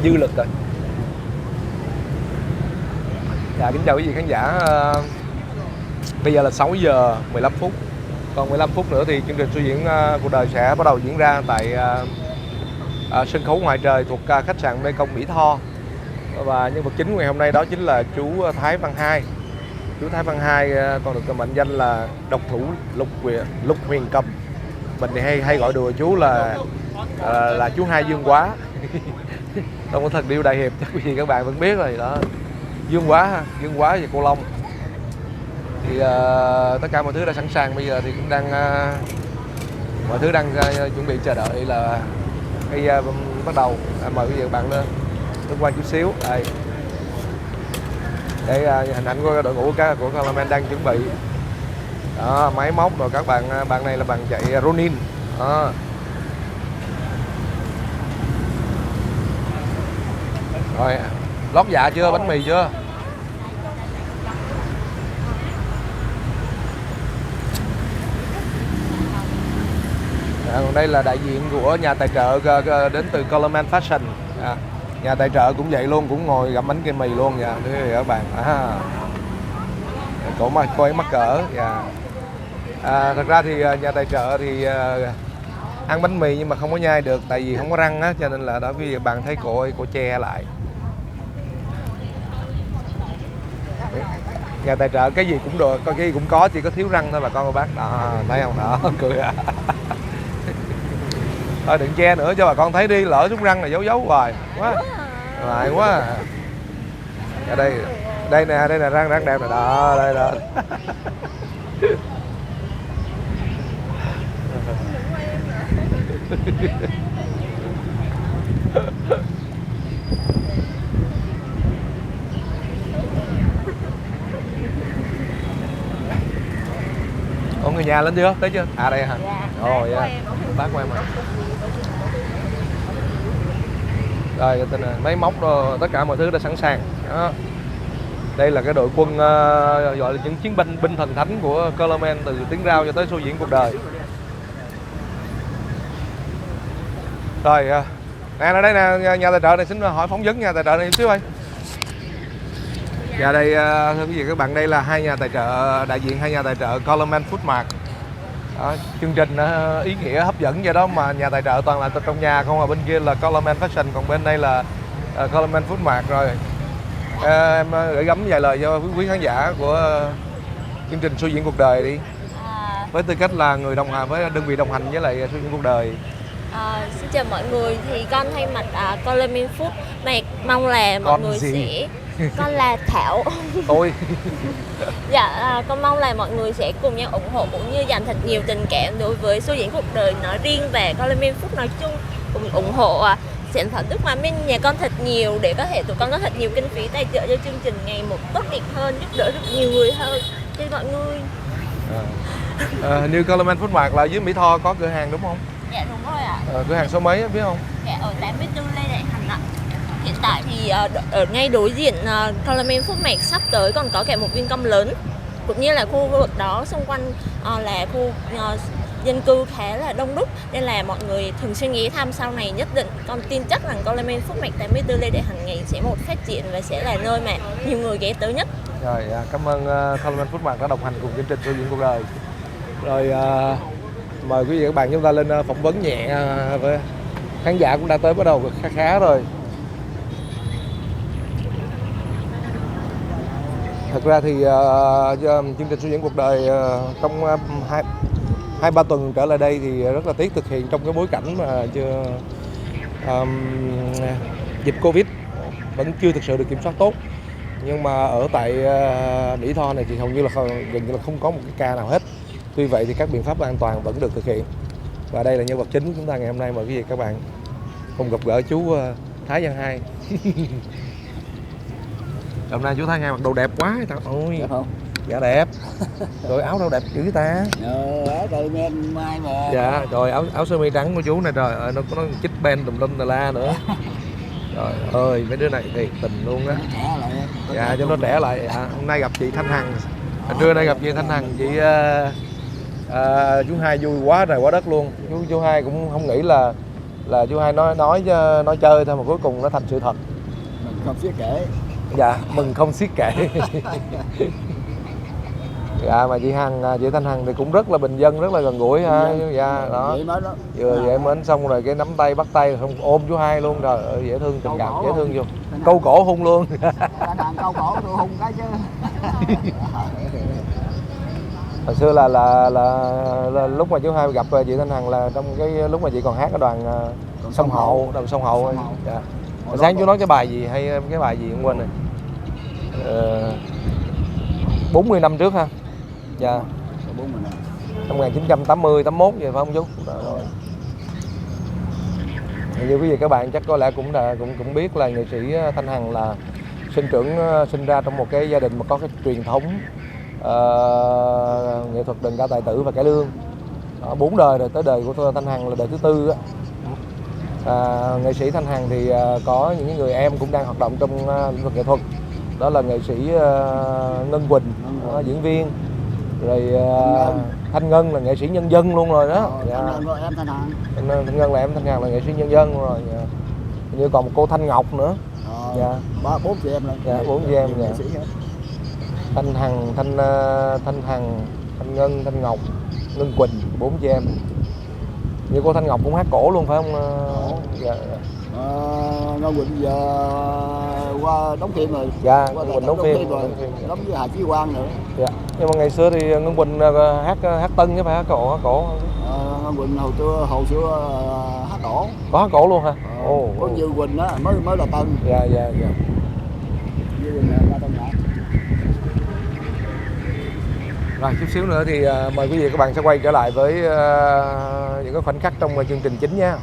dư lực rồi. Dạ, kính chào quý vị khán giả. Bây giờ là 6 giờ 15 phút. Còn 15 phút nữa thì chương trình suy diễn cuộc đời sẽ bắt đầu diễn ra tại sân khấu ngoài trời thuộc khách sạn Mekong Mỹ Tho. Và nhân vật chính của ngày hôm nay đó chính là chú Thái Văn Hai. Chú Thái Văn Hai còn được mệnh danh là độc thủ Lục Huyền Cầm. Mình thì hay gọi đùa chú là chú Hai Dương Quá. Trong cái thần điêu đại hiệp chắc quý vị các bạn vẫn biết rồi đó. Dương Quá và cô Long. Thì tất cả mọi thứ đã sẵn sàng, bây giờ thì cũng đang mọi thứ đang chuẩn bị chờ đợi là khi bắt đầu. Mời quý vị các bạn lên tương quan chút xíu. Đây hình ảnh của đội ngũ của Colorman đang chuẩn bị đó, máy móc rồi các bạn này là bạn chạy Ronin đó. Rồi lót dạ chưa, bánh mì chưa? Còn đây là đại diện của nhà tài trợ đến từ Colorman Fashion. Nhà tài trợ cũng vậy luôn, cũng ngồi gặm bánh kem mì luôn nha, thưa quý vị các bạn. Cô ấy mắc cỡ. Thật ra thì nhà tài trợ thì ăn bánh mì nhưng mà không có nhai được tại vì không có răng á, cho nên là đó quý vị bạn thấy cô che lại. Nhà tài trợ cái gì cũng được, cái gì cũng có, chỉ có thiếu răng thôi bà con cô bác. Đó, thấy không? Đó, cười à. Thôi đừng che nữa cho bà con thấy đi, lỡ trúng răng là giấu hoài quá. Lại quá. Ở đây nè, răng đẹp nè. Đó, đây đó. Ủa người nhà lên chưa? Tới chưa? À đây hả? Ồ dạ. Bác của em à. Rồi tên là máy móc rồi, tất cả mọi thứ đã sẵn sàng. Đó. Đây là cái đội quân gọi là những chiến binh thần thánh của Colorman từ tiếng rao cho tới show diễn cuộc đời. Rồi nè ở đây nè, nhà tài trợ này xin hỏi phỏng vấn nhà tài trợ này xíu ơi. Dạ đây thưa quý vị các bạn, đây là hai nhà tài trợ, đại diện hai nhà tài trợ Colorman Food Mart. Đó, chương trình ý nghĩa hấp dẫn vậy đó mà nhà tài trợ toàn là từ trong nhà không, mà bên kia là Colorman Fashion, còn bên đây là Colorman Food Mart. Rồi em gửi gắm vài lời cho quý khán giả của chương trình show diễn cuộc đời đi, với tư cách là người đồng hành với đơn vị đồng hành với lại show diễn cuộc đời. Xin chào mọi người, thì con thay mặt Colorman Food Mart mong là mọi người sẽ con là Thảo. Ôi. Dạ, con mong là mọi người sẽ cùng nhau ủng hộ cũng như dành thật nhiều tình cảm đối với show diễn cuộc đời nói riêng và Colorman Food nói chung, cùng ủng hộ sản phẩm nước mắm bên nhà con thật nhiều để có thể tụi con có thật nhiều kinh phí tài trợ cho chương trình ngày một tốt đẹp hơn, giúp đỡ được nhiều người hơn cho mọi người. Như Colorman Food Mart là dưới Mỹ Tho có cửa hàng đúng không? Dạ đúng rồi ạ. Cửa hàng số mấy biết không? Dạ ở 84 Lê Đại Hành ạ. Hiện tại thì ở ngay đối diện Colorman Food Mart sắp tới còn có cả một Vincom lớn, cũng như là khu vực đó xung quanh là khu dân cư khá là đông đúc, nên là mọi người thường xuyên ghé thăm. Sau này nhất định con tin chắc rằng Colorman Food Mart 84 Lê Đại Hành ngày sẽ một phát triển và sẽ là nơi mà nhiều người ghé tới nhất. Rồi cảm ơn Colorman Food Mart đã đồng hành cùng chương trình show diễn cuộc đời. Rồi mời quý vị các bạn chúng ta lên phỏng vấn nhẹ với khán giả cũng đã tới bắt đầu khá rồi. Thật ra thì chương trình show diễn cuộc đời trong 2-3 tuần trở lại đây thì rất là tiếc thực hiện trong cái bối cảnh mà dịch Covid vẫn chưa thực sự được kiểm soát tốt. Nhưng mà ở tại Mỹ Tho này thì hầu như là gần như là không có một cái ca nào hết. Tuy vậy thì các biện pháp an toàn vẫn được thực hiện. Và đây là nhân vật chính của chúng ta ngày hôm nay, mời quý vị các bạn cùng gặp gỡ chú Thái Văn Hai. Hôm nay chú Thái Hai mặc đồ đẹp quá ta. Ôi. Đẹp không? Dạ đẹp. Rồi áo đâu đẹp dữ ta. Áo tôi men mai mà. Dạ, rồi áo sơ mi trắng của chú này, trời ơi, nó có chích ben tùm lum tà la nữa. Trời ơi, mấy đứa này thiệt tình luôn á. Dạ, cho nó trẻ lại. Hôm nay gặp chị Thanh Hằng. Trưa nay gặp chị Thanh Hằng, chị chú Hai vui quá trời quá đất luôn. Chú Hai cũng không nghĩ là là chú Hai nói chơi thôi mà cuối cùng nó thành sự thật. Mình không xiết kể. Dạ, mừng không xiết kể. Dạ, mà chị Thanh Hằng thì cũng rất là bình dân, rất là gần gũi ha. Dạ, đó. Vậy mới đó. Vừa dễ mến xong rồi cái nắm tay bắt tay không ôm chú Hai luôn, trời ơi dễ thương, tình cảm dễ thương vô. Câu cổ hôn luôn. Thanh Hằng câu cổ tôi hung cái chứ. Hồi xưa là lúc mà chú Hai gặp chị Thanh Hằng là trong cái lúc mà chị còn hát ở đoàn sông Hậu, đoàn sông Hậu. Dạ. Sáng chú nói cái bài gì hay cái bài gì không quên rồi. 40 năm trước ha. Dạ. Năm 1980, 81 vậy phải không chú? Rồi. Như quý vị các bạn chắc có lẽ cũng biết là nghệ sĩ Thanh Hằng là sinh ra trong một cái gia đình mà có cái truyền thống nghệ thuật đờn ca tài tử và cải lương. 4 đời rồi, tới đời của Thanh Hằng là đời thứ 4 á. Nghệ sĩ Thanh Hằng thì có những người em cũng đang hoạt động trong lĩnh vực nghệ thuật, đó là nghệ sĩ Ngân Quỳnh, diễn viên, rồi Thanh Ngân là nghệ sĩ nhân dân luôn rồi đó. Dạ. Thanh Ngân là em Thanh Hằng. Thanh Ngân là em Thanh Hằng là nghệ sĩ nhân dân luôn rồi. Dạ. Như còn một cô Thanh Ngọc nữa. Dạ. 4 chị em là. Dạ, 4 chị em. Dạ. Thanh Hằng, Thanh Ngân, Thanh Ngọc, Ngân Quỳnh, 4 chị em. Như cô Thanh Ngọc cũng hát cổ luôn phải không? Dạ. Ngân Quỳnh giờ qua đóng phim rồi. Dạ, Ngân Quỳnh đóng phim rồi. Đóng với Hà Chí Quang nữa. Dạ. Nhưng mà ngày xưa thì Ngân Quỳnh hát tân chứ phải hát cổ. Ngân Quỳnh hồi xưa hát cổ. Có hát cổ luôn hả? Có Như Quỳnh á, mới là tân. Dạ. Như Quỳnh là tân hả? Rồi chút xíu nữa thì mời quý vị các bạn sẽ quay trở lại với những cái khoảnh khắc trong chương trình chính nha.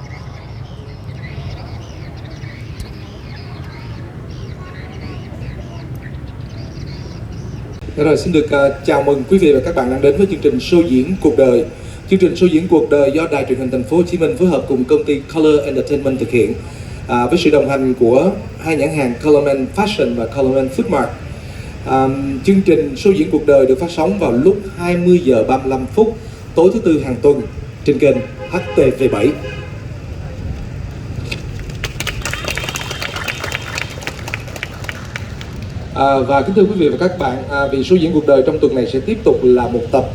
Rồi xin được chào mừng quý vị và các bạn đang đến với chương trình show diễn cuộc đời. Chương trình show diễn cuộc đời do Đài Truyền hình Thành phố Hồ Chí Minh phối hợp cùng công ty Color Entertainment thực hiện với sự đồng hành của hai nhãn hàng Colorman Fashion và Colorman Foodmart. Chương trình show diễn cuộc đời được phát sóng vào lúc 20 giờ 35 phút tối thứ Tư hàng tuần trên kênh HTV7. Và kính thưa quý vị và các bạn, vì show diễn cuộc đời trong tuần này sẽ tiếp tục là một tập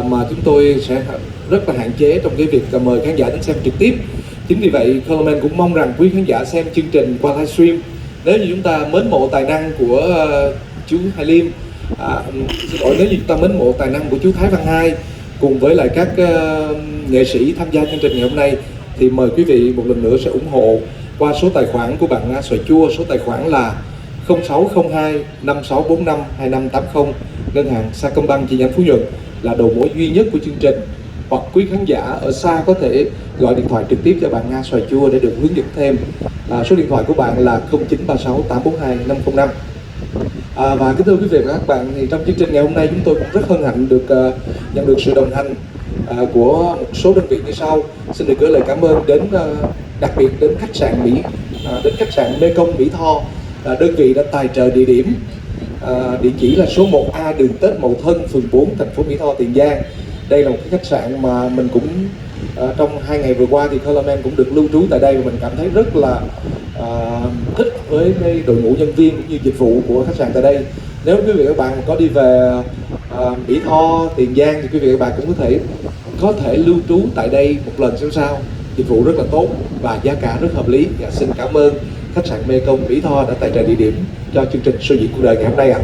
mà chúng tôi sẽ rất là hạn chế trong cái việc mời khán giả đến xem trực tiếp. Chính vì vậy, Colorman cũng mong rằng quý khán giả xem chương trình qua livestream. Nếu như chúng ta mến mộ tài năng của chú Hai Liêm, nếu như chúng ta mến mộ tài năng của chú Thái Văn Hai cùng với lại các nghệ sĩ tham gia chương trình ngày hôm nay, thì mời quý vị một lần nữa sẽ ủng hộ qua số tài khoản của bạn Xoài Chua. Số tài khoản là 0602 5645 2580, ngân hàng Sacombank chi nhánh Phú Nhuận, là đầu mối duy nhất của chương trình. Hoặc quý khán giả ở xa có thể gọi điện thoại trực tiếp cho bạn Nga Xoài Chua để được hướng dẫn thêm. Số điện thoại của bạn là 0936 842 505. Và kính thưa quý vị và các bạn, thì trong chương trình ngày hôm nay chúng tôi cũng rất hân hạnh được nhận được sự đồng hành của một số đơn vị như sau. Xin được gửi lời cảm ơn đến đặc biệt đến khách sạn Mekong Mỹ Tho. Đơn vị đã tài trợ địa điểm, địa chỉ là số 1A đường Tết Mậu Thân, phường 4, thành phố Mỹ Tho, Tiền Giang. Đây là một cái khách sạn mà mình cũng trong 2 ngày vừa qua thì Colorman cũng được lưu trú tại đây, và mình cảm thấy rất là thích với cái đội ngũ nhân viên cũng như dịch vụ của khách sạn tại đây. Nếu quý vị và các bạn có đi về Mỹ Tho, Tiền Giang thì quý vị và các bạn cũng có thể lưu trú tại đây một lần xem sao. Dịch vụ rất là tốt và giá cả rất hợp lý. Và xin cảm ơn khách sạn Mekong Mỹ Tho đã tài trợ địa điểm cho chương trình show diễn cuộc đời ngày hôm nay ạ.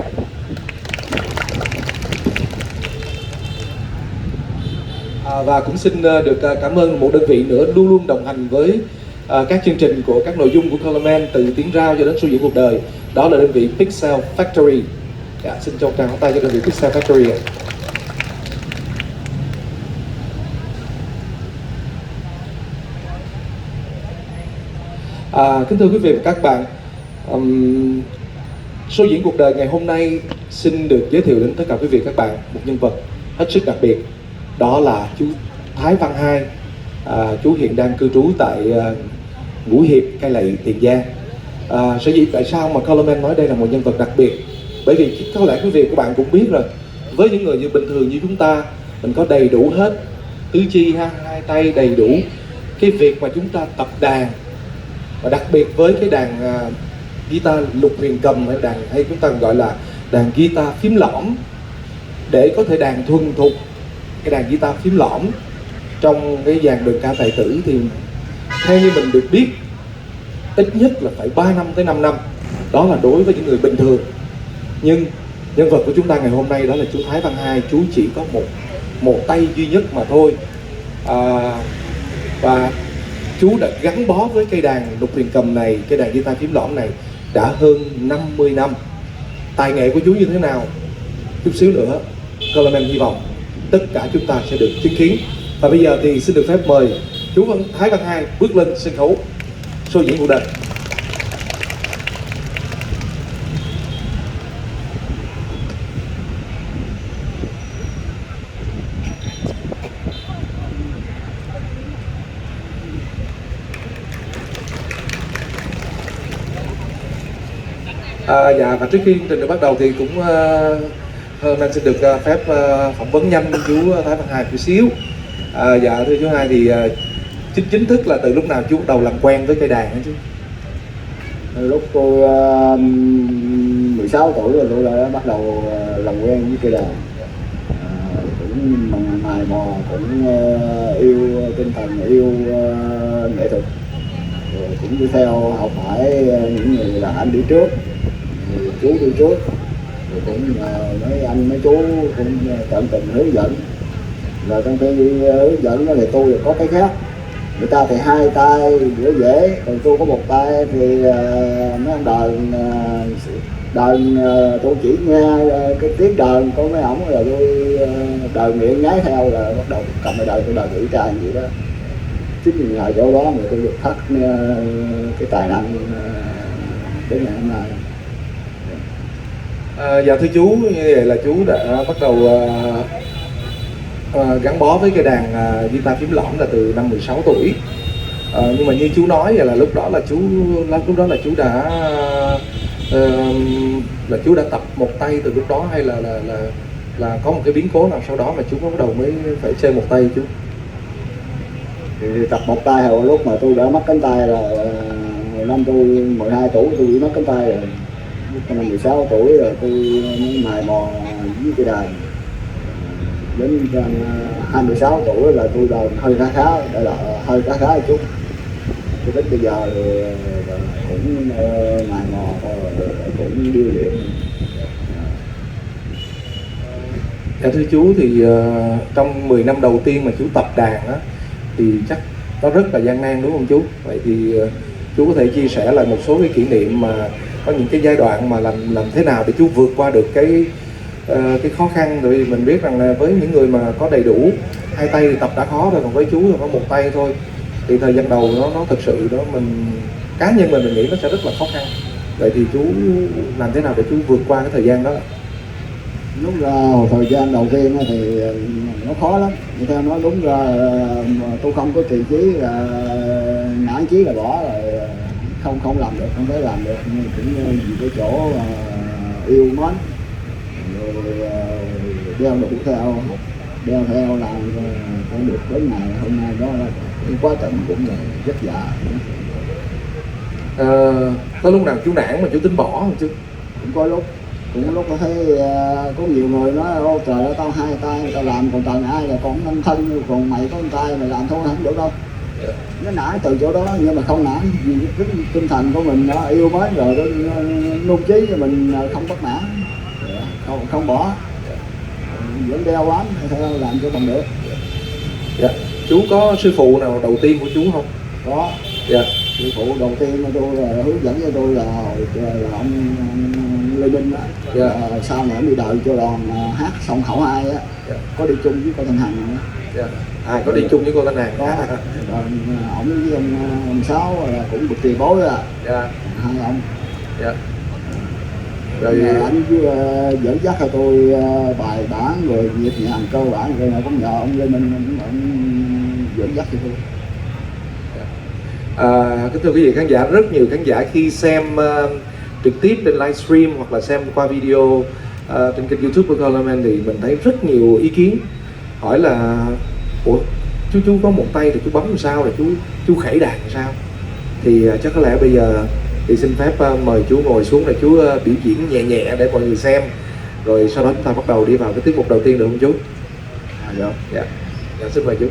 Và cũng xin được cảm ơn một đơn vị nữa luôn luôn đồng hành với các chương trình của các nội dung của Colorman từ tiếng rao cho đến show diễn cuộc đời. Đó là đơn vị Pixel Factory. Xin cho tràng pháo tay cho đơn vị Pixel Factory ạ. Kính thưa quý vị và các bạn, show diễn cuộc đời ngày hôm nay xin được giới thiệu đến tất cả quý vị và các bạn một nhân vật hết sức đặc biệt. Đó là chú Thái Văn Hai. Chú hiện đang cư trú tại Ngũ Hiệp, Cai Lậy, Tiền Giang. Sở dĩ tại sao mà Colorman nói đây là một nhân vật đặc biệt? Bởi vì có lẽ quý vị và các bạn cũng biết rồi, với những người như bình thường như chúng ta, mình có đầy đủ hết tứ chi ha, 2 tay đầy đủ, cái việc mà chúng ta tập đàn, và đặc biệt với cái đàn guitar lục huyền cầm hay chúng ta gọi là đàn guitar phím lõm, để có thể đàn thuần thục cái đàn guitar phím lõm trong cái dàn đơn ca tài tử thì theo như mình được biết ít nhất là phải 3 năm tới 5 năm. Đó là đối với những người bình thường. Nhưng nhân vật của chúng ta ngày hôm nay đó là chú Thái Văn Hai. Chú chỉ có một tay duy nhất mà thôi, và chú đã gắn bó với cây đàn lục huyền cầm này, cây đàn guitar phím lõm này đã hơn 50 năm. Tài nghệ của chú như thế nào, chút xíu nữa Coleman hy vọng tất cả chúng ta sẽ được chứng kiến. Và bây giờ thì xin được phép mời chú Thái Văn Hai bước lên sân khấu show diễn cuộc đời. Dạ, và trước khi chương trình được bắt đầu thì cũng Coleman xin được phép phỏng vấn nhanh chú Thái Văn Hai một xíu. Dạ thưa chú Hai, thì chính thức là từ lúc nào chú bắt đầu làm quen với cây đàn hả chú? Lúc tôi 16 tuổi rồi tôi đã bắt đầu làm quen với cây đàn. Cũng mày mò, cũng yêu tinh thần, yêu nghệ thuật, rồi cũng đi theo học hỏi những người là anh đi trước, chú đi trước, rồi cũng mấy anh mấy chú cũng tận tình hướng dẫn. Rồi trong khi hướng dẫn thì tôi có cái khác, người ta thì hai tay dễ dễ, còn tôi có một tay thì mấy ông đờn tôi chỉ nghe cái tiếng đờn có mấy ổng là tôi đờn miệng nhái theo, là bắt đầu cầm cái đờn tôi đờn nghĩ trai vậy đó. Chính vì là chỗ đó mà tôi được phát cái tài năng đến ngày hôm nay. Dạ thưa chú, như vậy là chú đã bắt đầu gắn bó với cây đàn guitar phím lõm là từ năm 16 tuổi. Nhưng mà như chú nói vậy là lúc đó là chú đã tập một tay từ lúc đó, hay là có một cái biến cố nào sau đó mà chú bắt đầu mới phải chơi một tay chú? Thì tập một tay hồi lúc mà tôi đã mất cánh tay là năm tôi 12 tuổi tôi bị mất cánh tay rồi. Lúc năm 16 tuổi rồi tôi mới mài mò với cái đàn. Đến 26 tuổi là tôi đờn hơi khá, đây là hơi khá một chút. Cho đến bây giờ thì cũng mài mò, cũng điêu luyện. Dạ thưa chú, thì trong 10 năm đầu tiên mà chú tập đàn á, thì chắc nó rất là gian nan đúng không chú? Vậy thì chú có thể chia sẻ lại một số cái kỷ niệm mà có những cái giai đoạn mà làm thế nào để chú vượt qua được cái khó khăn. Bởi vì mình biết rằng là với những người mà có đầy đủ hai tay thì tập đã khó rồi, còn với chú thì có một tay thôi, thì thời gian đầu nó thực sự đó cá nhân mình nghĩ nó sẽ rất là khó khăn. Vậy thì chú làm thế nào để chú vượt qua cái thời gian đó? Lúc ra thời gian đầu tiên thì nó khó lắm. Như theo nói đúng ra tôi không có trì trí, nản chí là bỏ rồi, không làm được, không thể làm được. Nhưng cũng vì cái chỗ yêu mến rồi đeo theo làm có được đến ngày hôm nay đó. Là cái quá trình cũng là vất vả. Có lúc nào chú nản mà chú tính bỏ không chú? Cũng có lúc tôi thấy có nhiều người nói ô trời ơi, tao hai tay tao làm còn cần ai, là còn năm thân, còn mày có một tay mày làm thôi không được đâu. Nó nản từ chỗ đó, nhưng mà không nản vì cái tinh thần của mình nó yêu mến rồi, nó nuông chí cho mình không bất mãn, không bỏ, vẫn đeo bám theo làm cho bằng được. Dạ. Chú có sư phụ nào đầu tiên của chú không? Có. Dạ. Sư phụ đầu tiên mà tôi hướng dẫn cho tôi là ông Lê Minh đó. Dạ. Sau này đi đợi cho đoàn hát Sông Khẩu 2 á. Dạ. Có đi chung với cô Thanh Hằng nữa. Dạ. Có đi chung với cô Thanh Hằng. Có. Ổng với ông Sáu là cũng bực tiền bối à. Dạ. Hai ông. Dạ. Rồi anh dẫn dắt cho tôi bài bản rồi nhịp nhàng cơ bản rồi cũng nhờ ông Lê Minh ông dẫn dắt cho tôi. Kính thưa quý vị khán giả, rất nhiều khán giả khi xem trực tiếp trên livestream hoặc là xem qua video trên kênh YouTube của Coleman thì mình thấy rất nhiều ý kiến hỏi là ủa chú có một tay thì chú bấm làm sao, rồi chú khẩy đàn làm sao. Thì chắc có lẽ bây giờ thì xin phép mời chú ngồi xuống để chú biểu diễn nhẹ nhẹ để mọi người xem, rồi sau đó chúng ta bắt đầu đi vào cái tiết mục đầu tiên được không chú? Dạ, xin mời chú.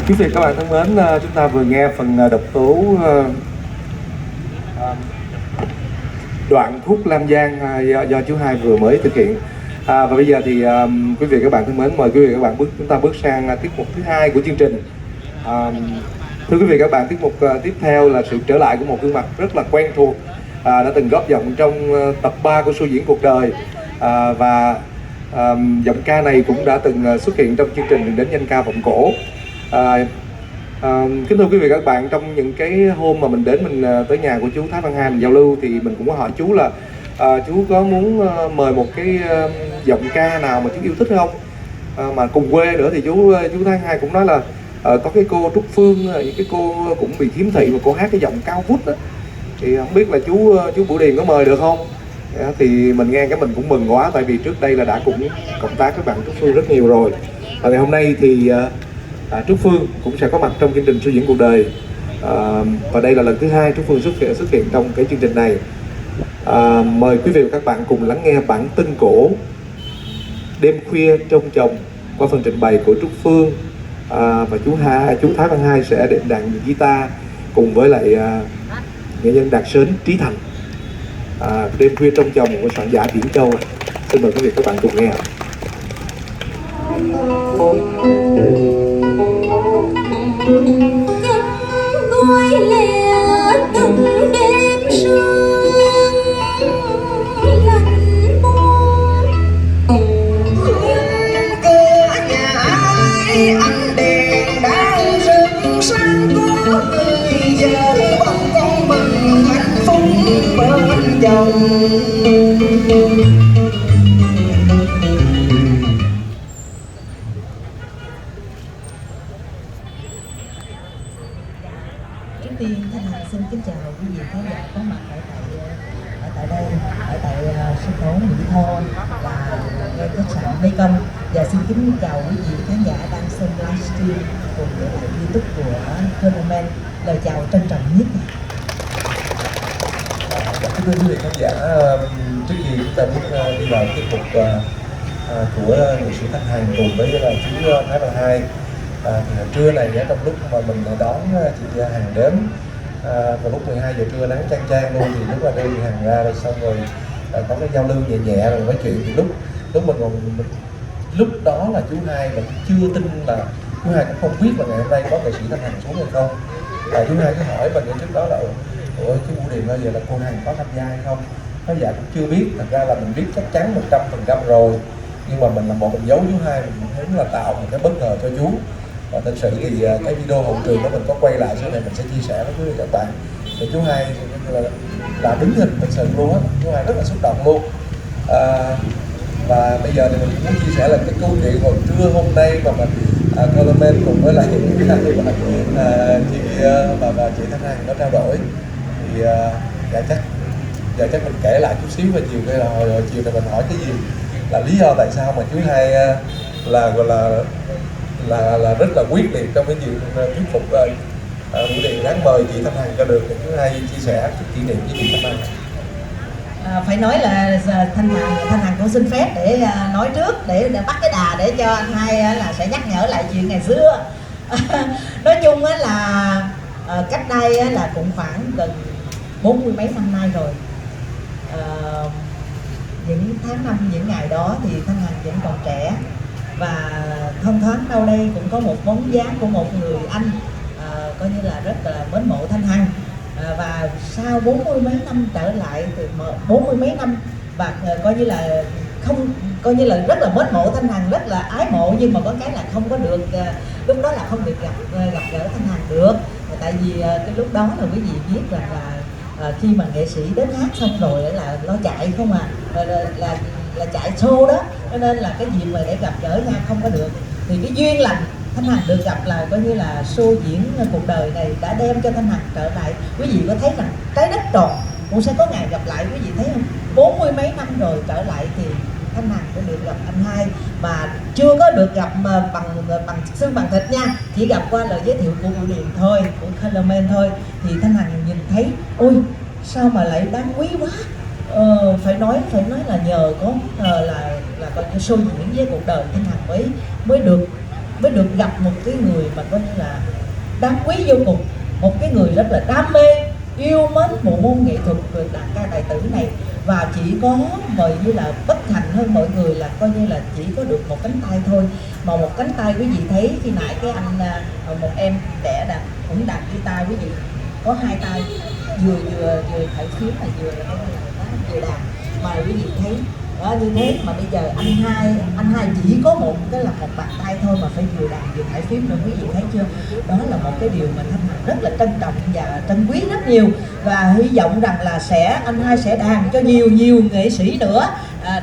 Quý vị các bạn thân mến, chúng ta vừa nghe phần độc tấu đoạn khúc Lam Giang do chú Hai vừa mới thực hiện. Và bây giờ thì quý vị các bạn thân mến, mời quý vị các bạn chúng ta bước sang tiết mục thứ hai của chương trình. Thưa quý vị các bạn, tiết mục tiếp theo là sự trở lại của một gương mặt rất là quen thuộc, đã từng góp giọng trong tập 3 của Show Diễn Cuộc Đời, và giọng ca này cũng đã từng xuất hiện trong chương trình Đến Danh Ca Vọng Cổ. Kính thưa quý vị các bạn, trong những cái hôm mà mình đến tới nhà của chú Thái Văn Hai mình giao lưu thì mình cũng có hỏi chú là chú có muốn mời một cái giọng ca nào mà chú yêu thích không, mà cùng quê nữa. Thì chú Thái Hai cũng nói là có cái cô Trúc Phương, những cái cô cũng bị khiếm thị mà cô hát cái giọng cao vút đó, thì không biết là chú Bửu Điền có mời được không. Thì mình nghe cái mình cũng mừng quá, tại vì trước đây là đã cũng cộng tác với bạn Trúc Phương rất nhiều rồi. Và ngày hôm nay thì Trúc Phương cũng sẽ có mặt trong chương trình Show Diễn Cuộc Đời, và đây là lần thứ hai Trúc Phương xuất hiện trong cái chương trình này. Mời quý vị và các bạn cùng lắng nghe bản tân cổ Đêm Khuya Trông Chồng qua phần trình bày của Trúc Phương, và chú Thái Văn Hai sẽ đàn guitar cùng với lại nghệ nhân Đạt Sến Trí Thành. Đêm Khuya Trông Chồng của soạn giả Biển Châu. Xin mời quý vị các bạn cùng nghe. Ngôi lẻ từng đêm sương lạnh buốt, cửa nhà ai ánh đèn đang rực sáng có người vợ bồng con mừng hạnh phúc bên chồng. Trước tiên Thanh Hằng xin kính chào quý vị Lê Công và xin kính chào quý vị khán giả đang xem livestream cùng với lại YouTube của Tournament. Lời chào trân trọng nhất. Kính thưa quý vị khán giả, trước khi chúng ta bước đi vào tiết mục của nghệ sĩ Thanh Hằng cùng với là chú Thái Bà Hai, thì hồi trưa này trong lúc mà mình đón chị Hằng đến vào lúc 12 giờ trưa nắng chang chang luôn, thì lúc mà đưa chị Hằng ra rồi xong rồi có cái giao lưu nhẹ nhẹ rồi nói chuyện, thì lúc lúc đó là chú Hai vẫn chưa tin, là chú Hai cũng không biết là ngày hôm nay có nghệ sĩ Thanh Hằng xuống hay không. Chú Hai cứ hỏi mình trước đó là ủa chú Bưu Điền bao giờ là cô Hằng có tham gia hay không? Nói dạ cũng chưa biết. Thật ra là mình biết chắc chắn 100% rồi, nhưng mà mình làm bộ mình giấu chú Hai, mình muốn là tạo một cái bất ngờ cho chú. Và thật sự thì cái video hậu trường đó mình có quay lại sau này mình sẽ chia sẻ với quý vị các bạn. Thì chú Hai là đứng hình thật sự luôn á, chú Hai rất là xúc động luôn. Và bây giờ thì mình muốn chia sẻ là cái câu chuyện hồi trưa hôm nay mà mình Tournament cùng với lại chị và chị Thanh Hằng có trao đổi, thì giờ chắc mình kể lại chút xíu về chiều đây, là hồi chiều này mình hỏi cái gì là lý do tại sao mà chú Hai là gọi là rất là quyết liệt trong cái chuyện thuyết phục Bưu Điền đáng mời chị Thanh Hằng cho được. Thì chú Hai chia sẻ cái kỷ niệm với chị Thanh Hằng. Phải nói là Thanh Hằng cũng xin phép để nói trước, để bắt cái đà để cho anh Hai là sẽ nhắc nhở lại chuyện ngày xưa. Nói chung là cách đây là cũng khoảng gần 40 mấy năm nay rồi. Những tháng năm, những ngày đó thì Thanh Hằng vẫn còn trẻ, và thông thoáng đâu đây cũng có một bóng dáng của một người anh coi như là rất là mến mộ Thanh Hằng. Và sau 40 mấy năm trở lại, từ 40 mấy năm, và coi như là rất là mến mộ Thanh Hằng, rất là ái mộ, nhưng mà có cái là không có được, lúc đó là không được gặp gỡ Thanh Hằng được. Tại vì cái lúc đó là quý vị biết rằng là khi mà nghệ sĩ đến hát xong rồi là lo chạy không à, là chạy show đó, cho nên là cái dịp mà để gặp gỡ nhau không có được. Thì cái duyên lành Thanh Hằng được gặp là coi như là show diễn cuộc đời này đã đem cho Thanh Hằng trở lại. Quý vị có thấy rằng trái đất tròn cũng sẽ có ngày gặp lại, quý vị thấy không? 40 mấy năm rồi trở lại thì Thanh Hằng cũng được gặp anh Hai, mà chưa có được gặp mà bằng xương bằng thịt nha, chỉ gặp qua lời giới thiệu của Bưu Điền thôi, của Tournament thôi. Thì Thanh Hằng nhìn thấy ôi sao mà lại đáng quý quá. Phải nói là nhờ có là coi như show diễn với cuộc đời Thanh Hằng mới được gặp một cái người mà coi như là đáng quý vô cùng, một cái người rất là đam mê, yêu mến bộ môn nghệ thuật đàn ca tài tử này. Và chỉ có mời như là bất hạnh hơn mọi người là coi như là chỉ có được một cánh tay thôi, mà một cánh tay quý vị thấy khi nãy cái anh một em trẻ cũng đàn guitar, quý vị có hai tay, vừa thổi phím là vừa đàn, mà quý vị thấy đó, như thế mà bây giờ anh hai chỉ có một bàn tay thôi mà phải vừa đàn vừa thổi phím nữa, quý vị thấy chưa? Đó là một cái điều mà Thanh Hằng rất là trân trọng và trân quý rất nhiều, và hy vọng rằng là anh hai sẽ đàn cho nhiều nghệ sĩ nữa,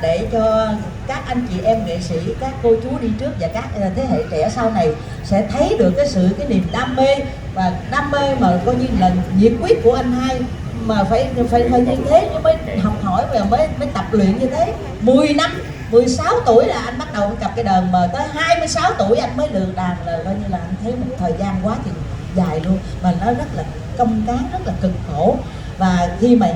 để cho các anh chị em nghệ sĩ, các cô chú đi trước và các thế hệ trẻ sau này sẽ thấy được cái niềm đam mê, và đam mê mà coi như là nhiệt huyết của anh hai, mà phải như thế mới học hỏi và mới tập luyện như thế. 10 năm, 16 tuổi là anh bắt đầu cặp cái đờn, mà tới 26 tuổi anh mới được đàn, là coi như là anh thấy một thời gian quá thì dài luôn, mà nó rất là công cán, rất là cực khổ. Và khi mà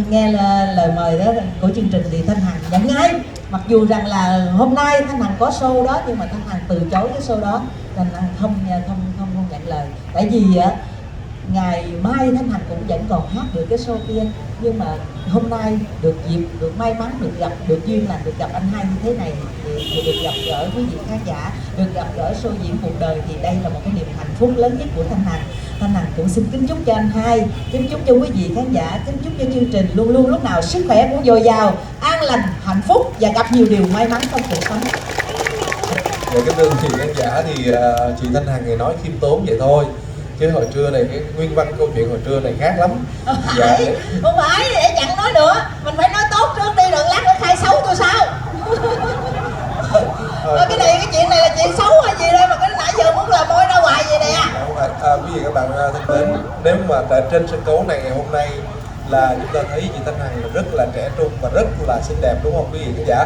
nghe lời mời đó của chương trình thì Thanh Hằng nhận ngay, mặc dù rằng là hôm nay Thanh Hằng có show đó, nhưng mà Thanh Hằng từ chối cái show đó, Thanh Hằng không nhận lời. Tại vì ngày mai Thanh Hằng cũng vẫn còn hát được cái show kia, nhưng mà hôm nay được dịp, được may mắn được duyên là được gặp anh hai như thế này, thì được gặp gỡ quý vị khán giả, được gặp gỡ show diễn cuộc đời, thì đây là một cái niềm hạnh phúc lớn nhất của Thanh Hằng. Thanh Hằng cũng xin kính chúc cho anh hai, kính chúc cho quý vị khán giả, kính chúc cho chương trình luôn luôn lúc nào sức khỏe cũng dồi dào, an lành, hạnh phúc và gặp nhiều điều may mắn trong cuộc sống. Về cái đơn chị khán giả thì chị Thanh Hằng thì nói khiêm tốn vậy thôi, chứ hồi trưa này cái nguyên văn câu chuyện hồi trưa này khác lắm. Không phải để chẳng nói nữa, mình phải nói tốt trước đi, rồi lát nữa khai xấu tôi sao? Cái chuyện này là chuyện xấu hay gì đây mà cái nãy giờ muốn là môi ra hoài vậy nè. Quý vị các bạn thân mến, nếu mà tại trên sân khấu này ngày hôm nay là chúng ta thấy chị Thanh Hằng rất là trẻ trung và rất là xinh đẹp, đúng không quý vị khán giả?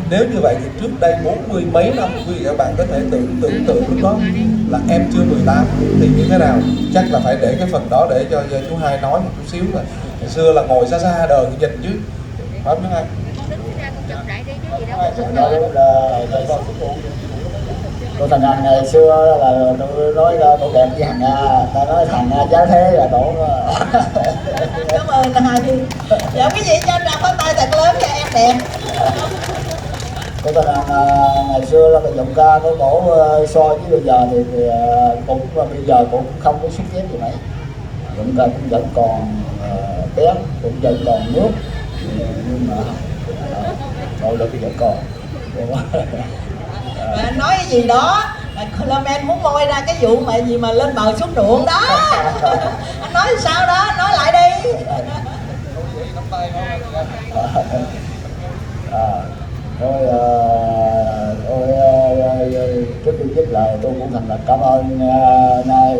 Nếu như vậy thì trước đây 40 mấy năm, quý vị các bạn có thể tưởng tượng lúc đó là em chưa 18 thì như thế nào. Chắc là phải để cái phần đó để cho chú Hai nói một chút xíu. Là ngày xưa là ngồi xa xa đờn nhìn chứ, phải không chú Hai? Cô thằng Hằng ngày xưa là tôi nói tổ đẹp với Hằng Nga, ta nói thằng giá thế là tổ. Cảm ơn hai. Dạ cái gì cho anh ra pháo tay thật lớn cho em đẹp. Cô thằng Hằng ngày xưa là cái giọng ca của cổ so với bây giờ thì cũng bây giờ cũng không có xuất kém gì mấy. Giọng ca cũng vẫn còn bé, cũng vẫn còn nước, nhưng mà nội lực vẫn còn. Anh nói cái gì đó, Clement muốn môi ra cái vụ mà gì mà lên bờ xuống ruộng đó. Anh nói sao đó, nói lại đi. Trước khi dứt lời tôi cũng thành là cảm ơn nay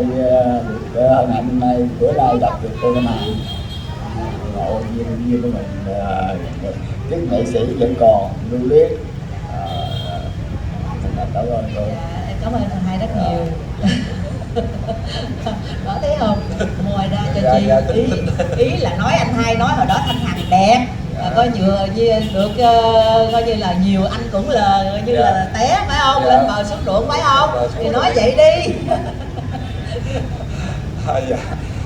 hân hạnh nay bữa nay gặp được cô Nam Hằng, ngộ duyên của mình, chức nghệ sĩ vẫn còn lưu luyến. Cảm ơn cô. Cảm ơn thằng Hai rất nhiều. Đó thấy không? Ngoài ra cho chị ý là nói anh Hai nói hồi đó Thanh Hằng đẹp. Coi vừa được coi như là nhiều anh cũng là coi như là té phải không? Lên bờ xuống ruộng phải không? Thì nói vậy đi. Dạ.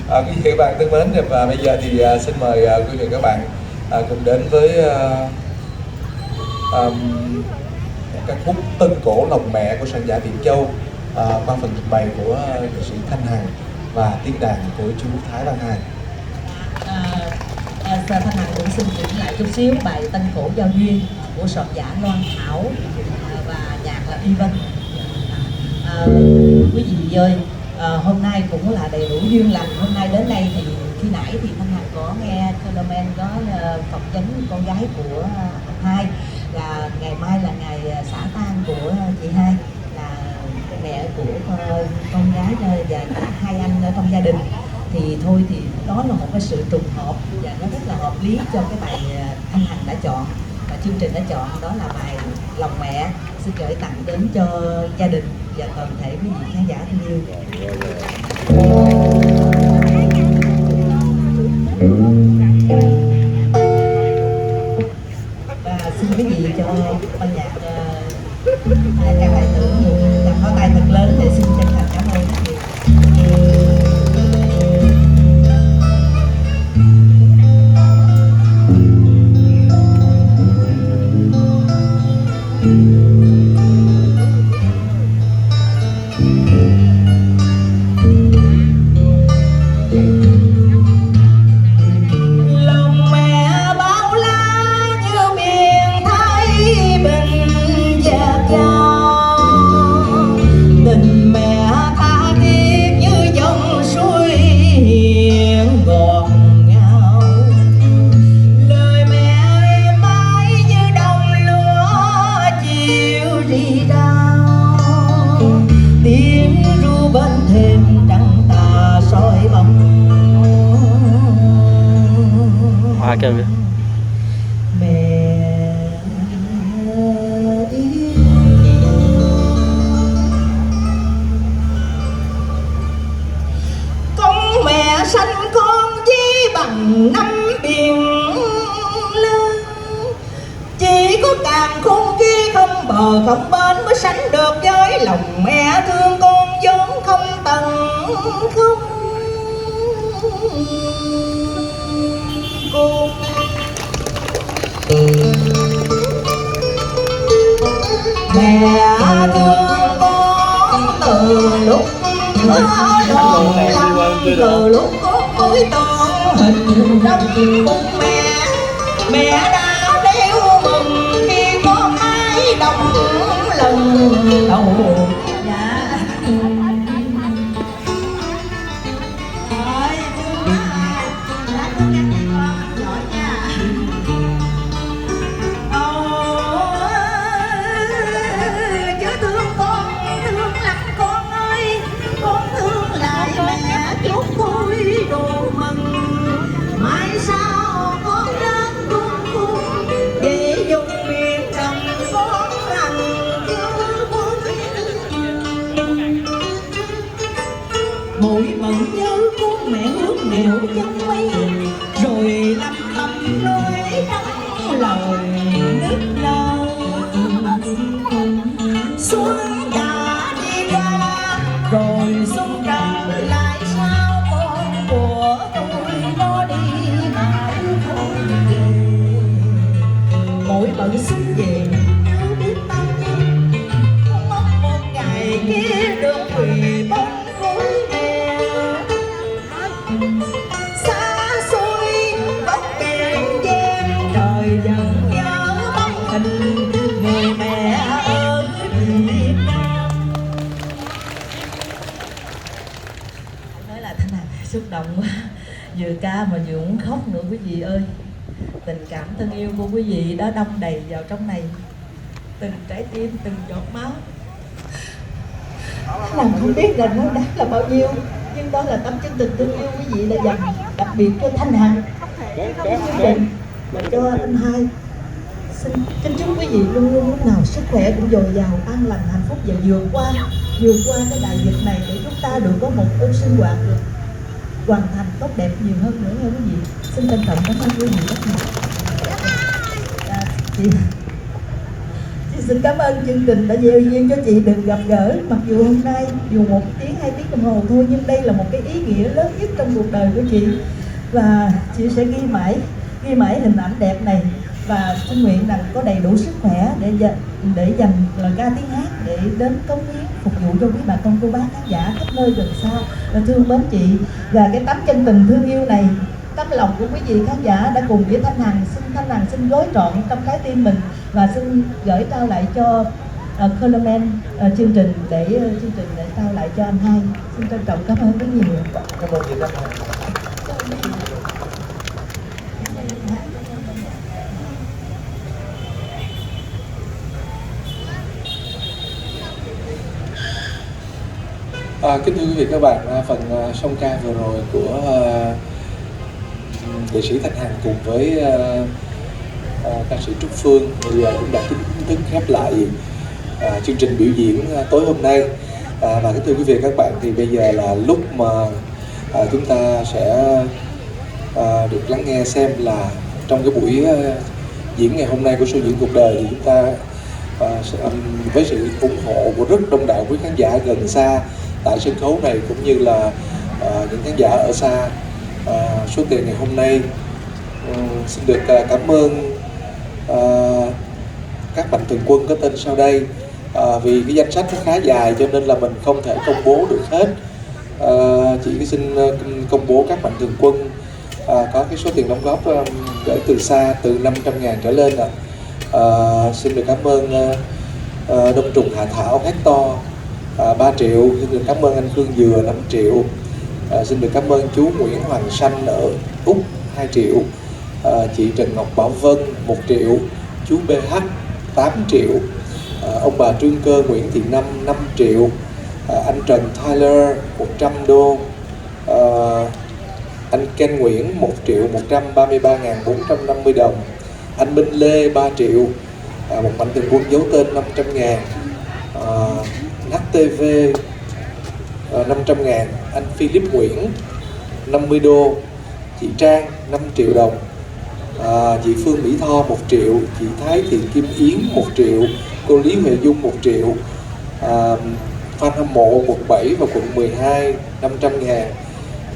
Quý vị các bạn thân mến, và bây giờ thì xin mời quý vị các bạn cùng đến với ca khúc Tân Cổ Lòng Mẹ của soạn giả Việt Châu qua phần trình bày của nghệ sĩ Thanh Hằng và tiếng đàn của chú Thái Văn Hai. Thanh Hằng cũng xin chỉnh lại chút xíu bài Tân Cổ Giao Duyên của soạn giả Loan Thảo và nhạc là Y Vân. Quý vị ơi, hôm nay cũng là đầy đủ duyên lành. Hôm nay đến đây thì khi nãy thì Thanh Hằng có nghe Clement có phỏng vấn con gái của anh Hai là ngày mai là ngày xả tang của chị Hai, là mẹ của con gái và hai anh ở trong gia đình. Thì thôi thì đó là một cái sự trùng hợp và nó rất là hợp lý cho cái bài Thanh Hằng đã chọn và chương trình đã chọn, đó là bài Lòng Mẹ. Xin gửi tặng đến cho gia đình và toàn thể quý vị khán giả thân yêu. Và xin quý vị cho ban nhạc các bài tử một tràng pháo tay thật lớn để xin chân thành cảm ơn rất nhiều. kêu kìa. Con mẹ sanh con với bằng năm biển lớn, chỉ có càng khôn kia không bờ không bến mới sánh được với lòng mẹ thương con vốn không tầng không cô. Mẹ thương con từ lúc từ lúc con mới toàn hình trong bụng mẹ, mẹ đã đeo mừng khi con mái đồng lần đầu. mẫn nhớ có mẹ ước nghèo chân mây, rồi lâm thầm nói trong lời nước nở. Xuân đã đi ra rồi xuân trở lại sao, con của tôi nó đi mãi không về. Mỗi bận xuân về nhớ biết bao nhiêu, mất một ngày kia được quỳ bóng khối hè. Xa xôi góc biển Giang, trời vẫn nhớ bóng hình người mẹ ở Việt Nam. Nói là thế này, xúc động quá, vừa ca mà vừa muốn khóc nữa quý vị ơi. Tình cảm thân yêu của quý vị đã đong đầy vào trong này, từng trái tim, từng giọt máu. Làm không biết là nó đáng là bao nhiêu, nhưng đó là tấm chân tình thương yêu quý vị đã dành đặc biệt cho Thanh Hằng, chương trình và cho anh Hai. Xin kính chúc quý vị luôn luôn lúc nào sức khỏe cũng dồi dào, an lành, hạnh phúc và vượt qua cái đại dịch này để chúng ta được có một cuộc sinh hoạt được hoàn thành tốt đẹp nhiều hơn nữa nha quý vị. Xin trân trọng cảm ơn quý vị rất nhiều. Chị xin cảm ơn chương trình đã gieo duyên cho chị được gặp gỡ, mặc dù hôm nay dù 1 tiếng 2 tiếng đồng hồ thôi, nhưng đây là một cái ý nghĩa lớn nhất trong cuộc đời của chị, và chị sẽ ghi mãi hình ảnh đẹp này, và xin nguyện rằng có đầy đủ sức khỏe để dành lời ca tiếng hát để đến cống hiến phục vụ cho quý bà con cô bác khán giả khắp nơi gần xa và thương mến chị. Và cái tấm chân tình thương yêu này, tấm lòng của quý vị khán giả đã cùng với Thanh Hằng xin gói trọn trong trái tim mình và xin gửi trao lại cho Coleman chương trình để trao lại cho anh Hai. Xin trân trọng cảm ơn rất nhiều. Cảm ơn chị Thanh Hằng. Kính thưa quý vị các bạn, phần song ca vừa rồi của nghệ sĩ Thanh Hằng cùng với ca sĩ Trúc Phương thì cũng đã chính thức khép lại chương trình biểu diễn tối hôm nay. Và kính thưa quý vị các bạn, thì bây giờ là lúc mà chúng ta sẽ được lắng nghe xem là trong cái buổi diễn ngày hôm nay của show diễn cuộc đời thì chúng ta với sự ủng hộ của rất đông đảo quý khán giả gần xa tại sân khấu này cũng như là những khán giả ở xa, số tiền ngày hôm nay xin được cảm ơn các mạnh thường quân có tên sau đây. Vì cái danh sách nó khá dài cho nên là mình không thể công bố được hết, chỉ xin công bố các mạnh thường quân có cái số tiền đóng góp gửi từ xa từ 500.000 trở lên. Xin được cảm ơn Đông Trùng Hạ Thảo Hector 3 triệu, xin được cảm ơn anh Khương Dừa 5 triệu, xin được cảm ơn chú Nguyễn Hoàng Sanh ở Úc 2 triệu, chị Trần Ngọc Bảo Vân 1 triệu, chú BH 8 triệu, ông bà Trương Cơ Nguyễn Thị Năm 5 triệu, anh Trần Tyler 100 đô, anh Ken Nguyễn 1.133.450 đồng, anh Minh Lê 3 triệu, một mạnh thường quân giấu tên 500.000, HTV 500.000, anh Philip Nguyễn 50 đô, chị Trang 5 triệu đồng, chị Phương Mỹ Tho 1 triệu, chị Thái Thị Kim Yến 1 triệu, cô Lý Huệ Dung 1 triệu, fan hâm mộ quận 7 và quận 12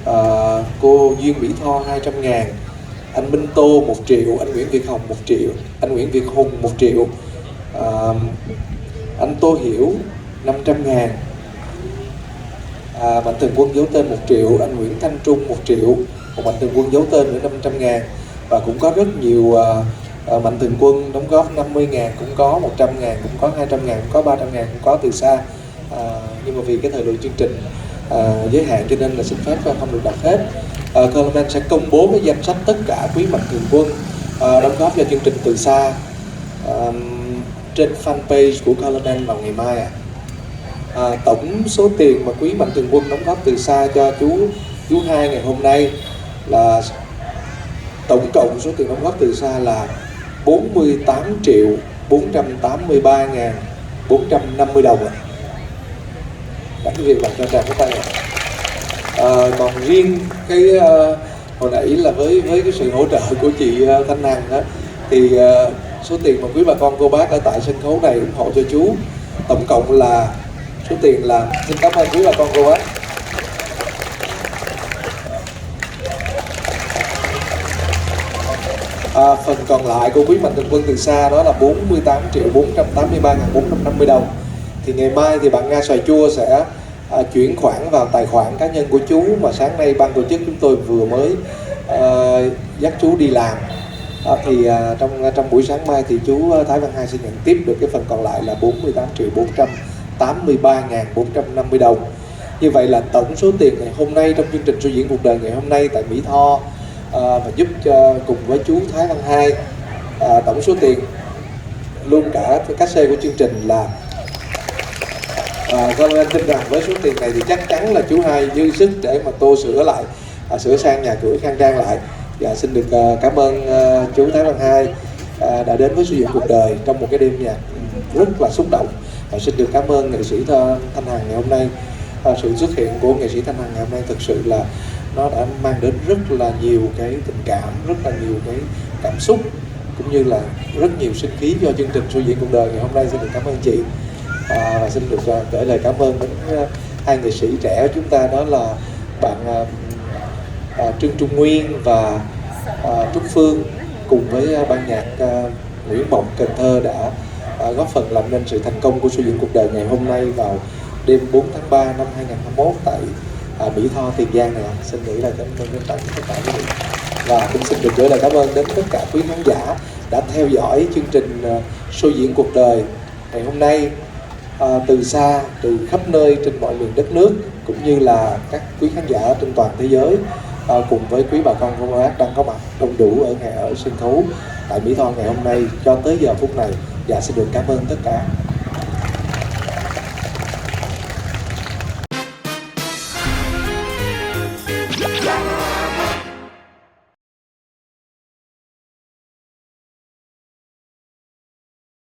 500.000, cô Duyên Mỹ Tho 200.000, anh Minh Tô 1 triệu, anh Nguyễn Việt Hồng 1 triệu, anh Nguyễn Việt Hùng 1 triệu, anh Tô Hiểu 500.000, mạnh thường quân giấu tên 1 triệu, anh Nguyễn Thanh Trung 1 triệu, một mạnh thường quân giấu tên nữa 500.000, và cũng có rất nhiều mạnh thường quân đóng góp 50.000 cũng có, 100.000 cũng có, 200.000 cũng có, 300.000 cũng có từ xa. Nhưng mà vì cái thời lượng chương trình giới hạn cho nên là xin phép không được đọc hết. Coleman sẽ công bố cái danh sách tất cả quý mạnh thường quân đóng góp cho chương trình từ xa trên fanpage của Coleman vào ngày mai. Tổng số tiền mà quý mạnh thường quân đóng góp từ xa cho chú Hai ngày hôm nay là tổng cộng số tiền đóng góp từ xa là 48.483.450 đồng. Các quý vị bạn cho tràng pháo tay. Còn riêng cái hồi nãy là với cái sự hỗ trợ của chị Thanh Hằng á, thì số tiền mà quý bà con cô bác ở tại sân khấu này ủng hộ cho chú tổng cộng là số tiền là, xin cảm ơn quý bà con cô bác. Phần còn lại của quý mạnh thường quân từ xa đó là 48.483.450 đồng. Thì ngày mai thì bạn Nga Xoài Chua sẽ chuyển khoản vào tài khoản cá nhân của chú mà sáng nay ban tổ chức chúng tôi vừa mới dắt chú đi làm. Trong buổi sáng mai thì chú Thái Văn Hai sẽ nhận tiếp được cái phần còn lại là 48.483.450 đồng. Như vậy là tổng số tiền ngày hôm nay trong chương trình Show Diễn Cuộc Đời ngày hôm nay tại Mỹ Tho và giúp cùng với chú Thái Văn Hai, tổng số tiền luôn cả cát xê của chương trình là Con anh tin rằng với số tiền này thì chắc chắn là chú Hai dư sức để mà tô sửa lại, sửa sang nhà cửa khang trang lại. Và xin được cảm ơn chú Thái Văn Hai đã đến với Show Diễn Cuộc Đời trong một cái đêm nhạc rất là xúc động. Và xin được cảm ơn nghệ sĩ Thanh Hằng ngày hôm nay. Sự xuất hiện của nghệ sĩ Thanh Hằng ngày hôm nay thực sự là nó đã mang đến rất là nhiều cái tình cảm, rất là nhiều cái cảm xúc, cũng như là rất nhiều sinh khí cho chương trình Show Diễn Cuộc Đời ngày hôm nay. Xin được cảm ơn chị. Và xin được gửi lời cảm ơn đến hai nghệ sĩ trẻ của chúng ta, đó là bạn Trương Trung Nguyên và Trúc Phương, cùng với ban nhạc Nguyễn Mộng Cần Thơ đã góp phần làm nên sự thành công của Show Diễn Cuộc Đời ngày hôm nay vào đêm 4 tháng 3 năm 2021 tại Mỹ Tho, Tiền Giang này. Xin gửi lời cảm ơn đến tất cả quý vị, và cũng xin được gửi lời cảm ơn đến tất cả quý khán giả đã theo dõi chương trình Show Diễn Cuộc Đời ngày hôm nay từ xa, từ khắp nơi trên mọi miền đất nước, cũng như là các quý khán giả trên toàn thế giới, cùng với quý bà con cô bác đang có mặt đông đủ ở sân khấu tại Mỹ Tho ngày hôm nay cho tới giờ phút này. Và xin được cảm ơn tất cả.